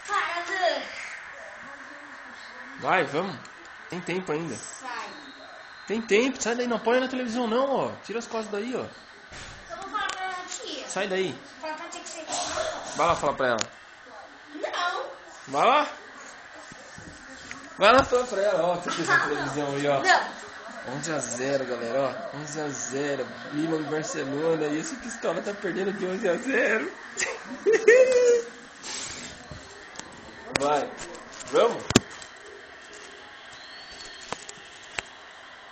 Para, Vai, vamos. Tem tempo ainda. sai. Tem tempo, sai daí, não apoia na televisão não, ó. Tira as costas daí, ó. Eu vou falar pra tia. Sai daí. Falar pra tia que você... Vai lá falar pra ela. Não. Vai lá. Vai lá falar pra ela, ó. Você fez a televisão aí, ó. Não. 11-0, galera, ó. 11-0. Milan Barcelona. E esse pistola tá perdendo de 11-0. Vai. Vamos?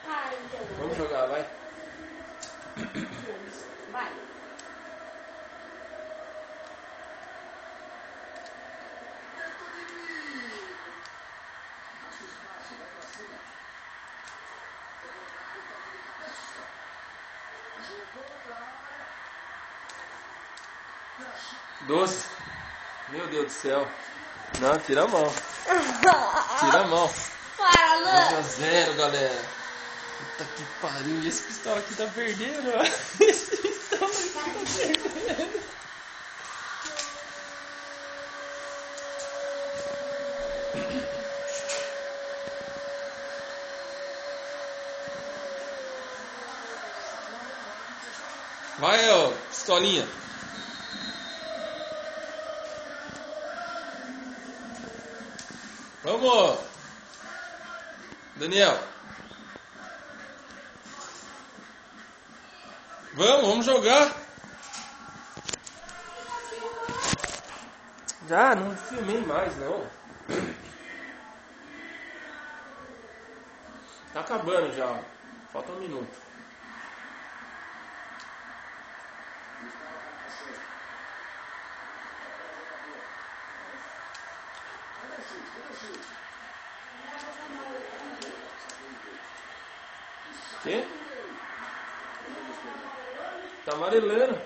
Para, então. Vamos jogar, vai. Vai. Doce. Meu Deus do céu. Não, tira a mão. Tira a mão. Para, Lu. 11-0, galera. Puta que pariu. E esse pistola aqui tá perdendo, ó. Esse pistola aqui tá perdendo. Vai, ó, pistolinha. Vamos, Daniel. Vamos jogar. Já, não filmei mais, não. Tá acabando já, ó. Falta 1 minuto. Quê? Tá amarelando.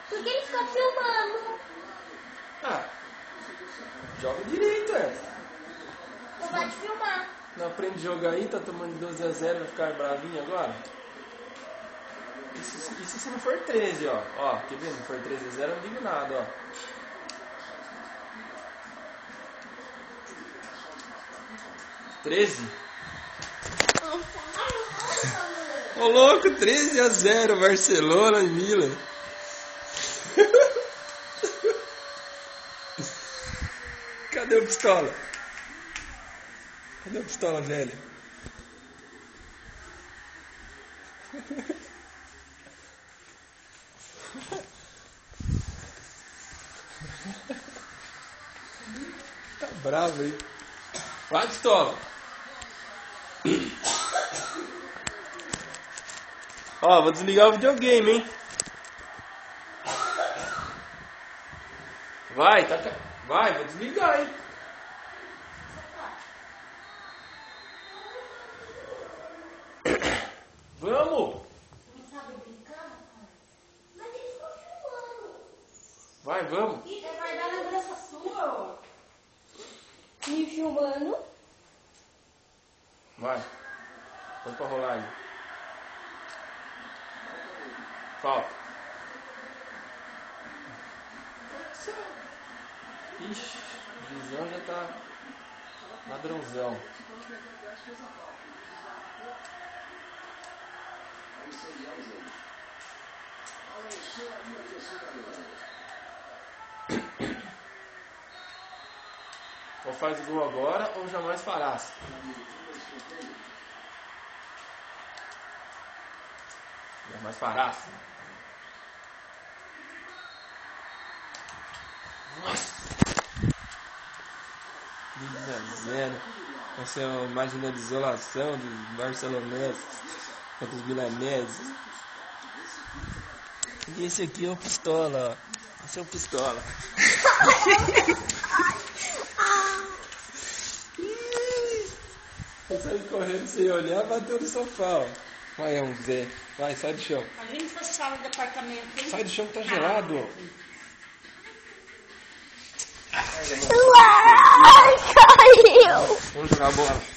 Por que ele fica filmando? Ah, joga direito, é. Eu vou te filmar. Não aprende a jogar aí, tá tomando 12-0, vai ficar bravinho agora? Isso se não for 13, ó. Ó, quer ver? Se não for 13-0, eu não digo nada, ó. Treze? Ô louco, 13-0, Barcelona e Milan. Cadê o pistola? Cadê a pistola velha? Tá bravo aí. Vai, pistola. Ó, vou desligar o videogame, hein? Vai, tá. Vai, vou desligar, hein? Vamos! Mas ele ficou filmando. Vai, vamos! Ih, vai dar lembrança sua, ó. Me filmando. Vai! Põe pra rolar aí. Falta. Ixi, o Gizão já tá ladrãozão. Ou faz gol agora ou jamais farás. Jamais farás. Nossa! 2-0. Essa é a imagem da desolação dos barceloneses contra os milaneses. E esse aqui é o pistola, ó. Esse é o pistola. Eu saí correndo sem olhar, bateu no sofá, ó. Vai, é um Zé. Vai, sai do chão. A gente foi sala do apartamento, hein? Sai do chão que tá gelado, ó. Ai, caiu! Vamos jogar bola.